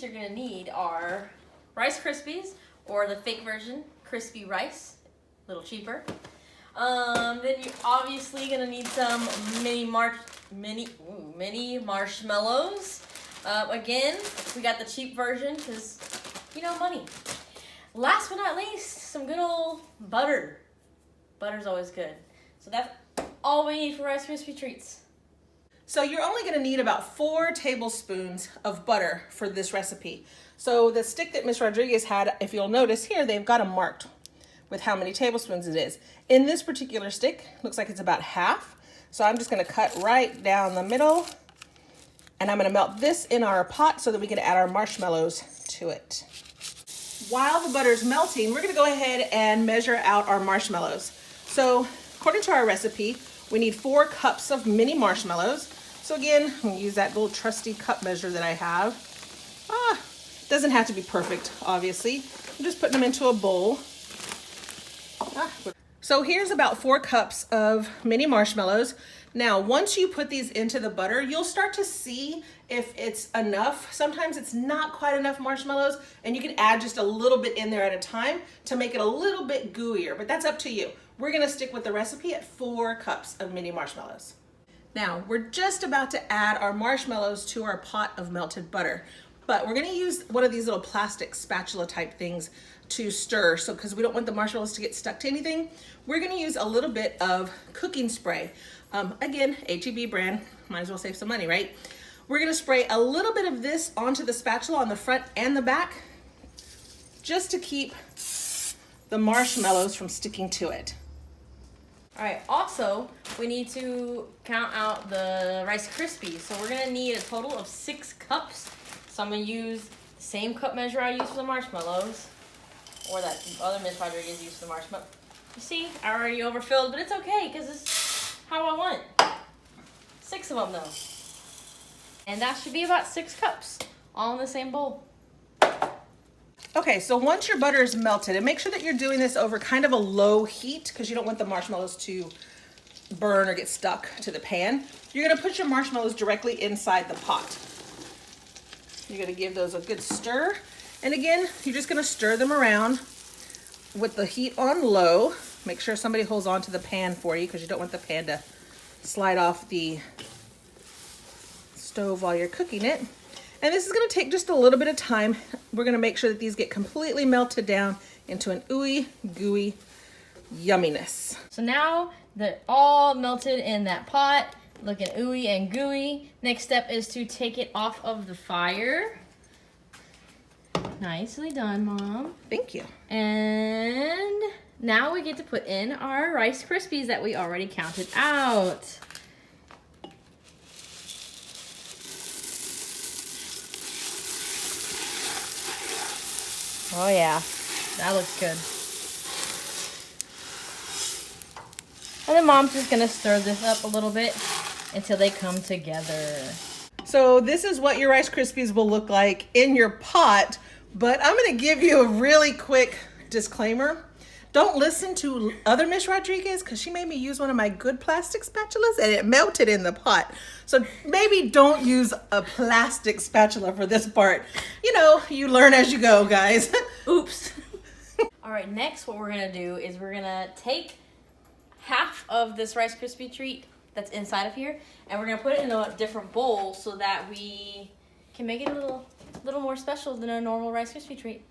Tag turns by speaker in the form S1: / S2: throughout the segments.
S1: you're gonna need are Rice Krispies, or the fake version, crispy rice, a little cheaper. Then you're obviously gonna need some mini marshmallows. Again, we got the cheap version because, you know, money. Last but not least, some good old butter. Butter's always good. So that's all we need for Rice Krispie treats.
S2: So you're only going to need about 4 tablespoons of butter for this recipe. So the stick that Miss Rodriguez had, if you'll notice here, they've got them marked with how many tablespoons it is. In this particular stick, looks like it's about half. So I'm just going to cut right down the middle, and I'm going to melt this in our pot so that we can add our marshmallows to it. While the butter is melting, we're going to go ahead and measure out our marshmallows. So according to our recipe, we need 4 cups of mini marshmallows. So again, I'm going to use that little trusty cup measure that I have. Doesn't have to be perfect, obviously. I'm just putting them into a bowl. So here's about 4 cups of mini marshmallows. Now, once you put these into the butter, you'll start to see if it's enough. Sometimes it's not quite enough marshmallows, and you can add just a little bit in there at a time to make it a little bit gooier, but that's up to you. We're gonna stick with the recipe at 4 cups of mini marshmallows. Now, we're just about to add our marshmallows to our pot of melted butter, but we're gonna use one of these little plastic spatula type things to stir, so because we don't want the marshmallows to get stuck to anything, we're gonna use a little bit of cooking spray. Again, H-E-B brand, might as well save some money, right? We're gonna spray a little bit of this onto the spatula on the front and the back, just to keep the marshmallows from sticking to it.
S1: All right, also, we need to count out the Rice Krispies. So we're gonna need a total of 6 cups. So I'm gonna use the same cup measure I used for the marshmallows, or that other Miss Rodriguez used for the marshmallow. You see, I already overfilled, but it's okay, because it's how I want. 6 of them though. And that should be about 6 cups, all in the same bowl.
S2: Okay, so once your butter is melted, and make sure that you're doing this over kind of a low heat because you don't want the marshmallows to burn or get stuck to the pan. You're gonna put your marshmallows directly inside the pot. You're gonna give those a good stir. And again, you're just gonna stir them around with the heat on low. Make sure somebody holds on to the pan for you because you don't want the pan to slide off the stove while you're cooking it. And this is gonna take just a little bit of time. We're gonna make sure that these get completely melted down into an ooey gooey yumminess.
S1: So now they're all melted in that pot, looking ooey and gooey. Next step is to take it off of the fire. Nicely done, Mom.
S2: Thank you.
S1: And now we get to put in our Rice Krispies that we already counted out. Oh yeah, that looks good. And then Mom's just gonna stir this up a little bit until they come together.
S2: So this is what your Rice Krispies will look like in your pot, but I'm gonna give you a really quick disclaimer. Don't listen to other Miss Rodriguez because she made me use one of my good plastic spatulas and it melted in the pot. So maybe don't use a plastic spatula for this part. You know, you learn as you go, guys.
S1: Oops. All right, next what we're gonna do is we're gonna take half of this Rice Krispie treat that's inside of here and we're gonna put it in a different bowl so that we can make it a little more special than a normal Rice Krispie treat.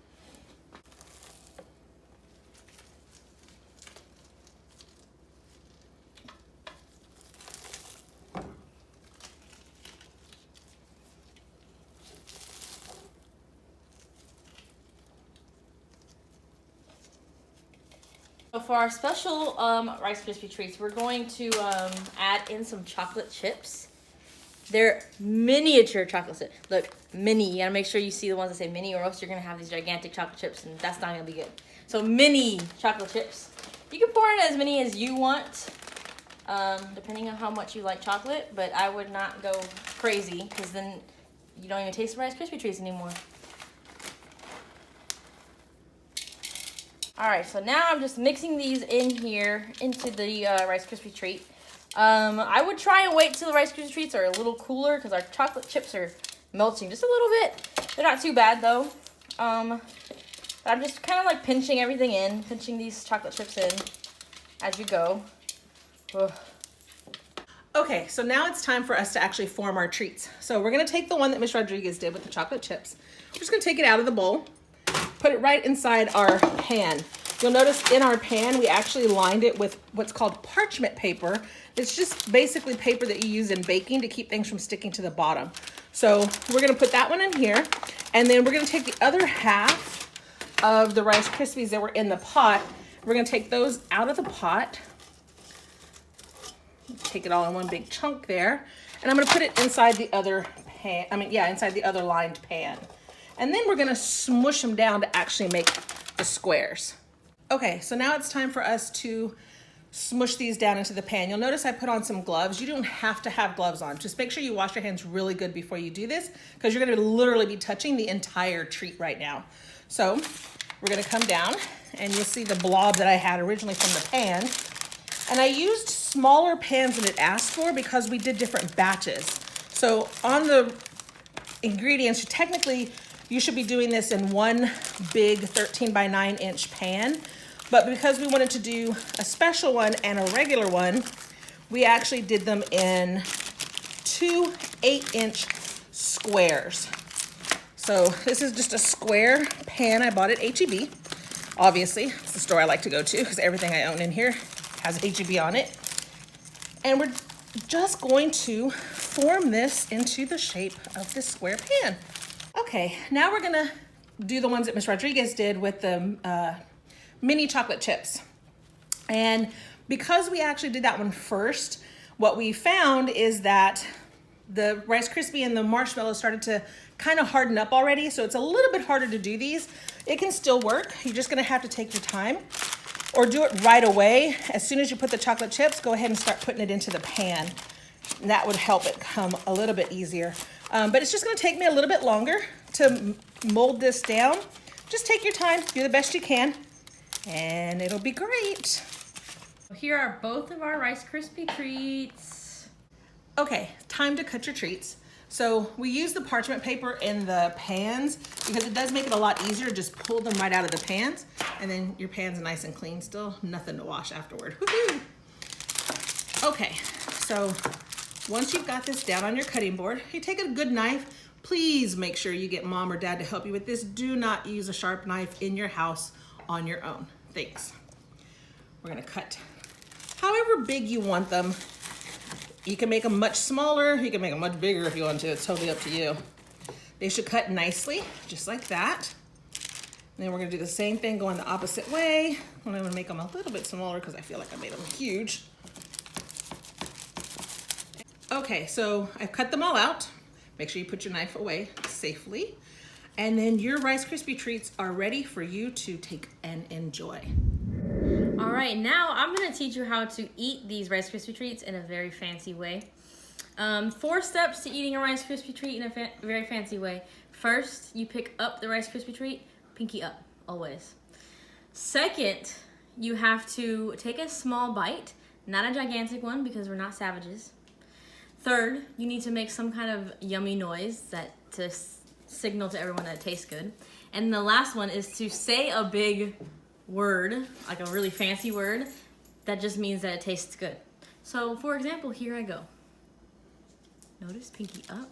S1: So for our special Rice Krispie treats, we're going to add in some chocolate chips. They're miniature chocolate chips. Look, mini. You gotta make sure you see the ones that say mini, or else you're gonna have these gigantic chocolate chips, and that's not gonna be good. So mini chocolate chips. You can pour in as many as you want, depending on how much you like chocolate. But I would not go crazy, because then you don't even taste the Rice Krispie treats anymore. All right, so now I'm just mixing these in here into the Rice Krispie treat. I would try and wait till the Rice Krispie treats are a little cooler because our chocolate chips are melting just a little bit. They're not too bad though. I'm just kind of like pinching everything in, pinching these chocolate chips in as you go. Ugh.
S2: Okay, so now it's time for us to actually form our treats. So we're gonna take the one that Miss Rodriguez did with the chocolate chips. We're just gonna take it out of the bowl, put it right inside our pan. You'll notice in our pan, we actually lined it with what's called parchment paper. It's just basically paper that you use in baking to keep things from sticking to the bottom. So we're gonna put that one in here, and then we're gonna take the other half of the Rice Krispies that were in the pot. We're gonna take those out of the pot. Take it all in one big chunk there. And I'm gonna put it inside the other pan, inside the other lined pan. And then we're gonna smush them down to actually make the squares. Okay, so now it's time for us to smush these down into the pan. You'll notice I put on some gloves. You don't have to have gloves on. Just make sure you wash your hands really good before you do this, because you're gonna literally be touching the entire treat right now. So we're gonna come down and you'll see the blob that I had originally from the pan. And I used smaller pans than it asked for because we did different batches. So on the ingredients, technically you should be doing this in one big 13 by 9 inch pan. But because we wanted to do a special one and a regular one, we actually did them in 2 8-inch squares. So this is just a square pan I bought at H-E-B. Obviously, it's the store I like to go to because everything I own in here has H-E-B on it. And we're just going to form this into the shape of this square pan. Okay, now we're gonna do the ones that Miss Rodriguez did with the mini chocolate chips. And because we actually did that one first, what we found is that the Rice Krispie and the marshmallows started to kind of harden up already, so it's a little bit harder to do these. It can still work. You're just gonna have to take your time or do it right away. As soon as you put the chocolate chips, go ahead and start putting it into the pan. And that would help it come a little bit easier. But it's just gonna take me a little bit longer to mold this down. Just take your time, do the best you can, and it'll be great.
S1: Here are both of our Rice Krispie treats.
S2: Okay, time to cut your treats. So we use the parchment paper in the pans because it does make it a lot easier. Just pull them right out of the pans, and then your pan's nice and clean still. Nothing to wash afterward. Woohoo! Okay, so once you've got this down on your cutting board, you take a good knife. Please make sure you get mom or dad to help you with this. Do not use a sharp knife in your house on your own. Thanks. We're gonna cut however big you want them. You can make them much smaller, you can make them much bigger if you want to. It's totally up to you. They should cut nicely, just like that. And then we're gonna do the same thing going the opposite way. I'm gonna make them a little bit smaller because I feel like I made them huge. Okay, so I've cut them all out. Make sure you put your knife away safely. And then your Rice Krispie treats are ready for you to take and enjoy.
S1: All right, now I'm gonna teach you how to eat these Rice Krispie treats in a very fancy way. 4 steps to eating a Rice Krispie treat in a very fancy way. First, you pick up the Rice Krispie treat, pinky up, always. Second, you have to take a small bite, not a gigantic one because we're not savages. Third, you need to make some kind of yummy noise to signal to everyone that it tastes good. And the last one is to say a big word, like a really fancy word, that just means that it tastes good. So for example, here I go. Notice pinky up.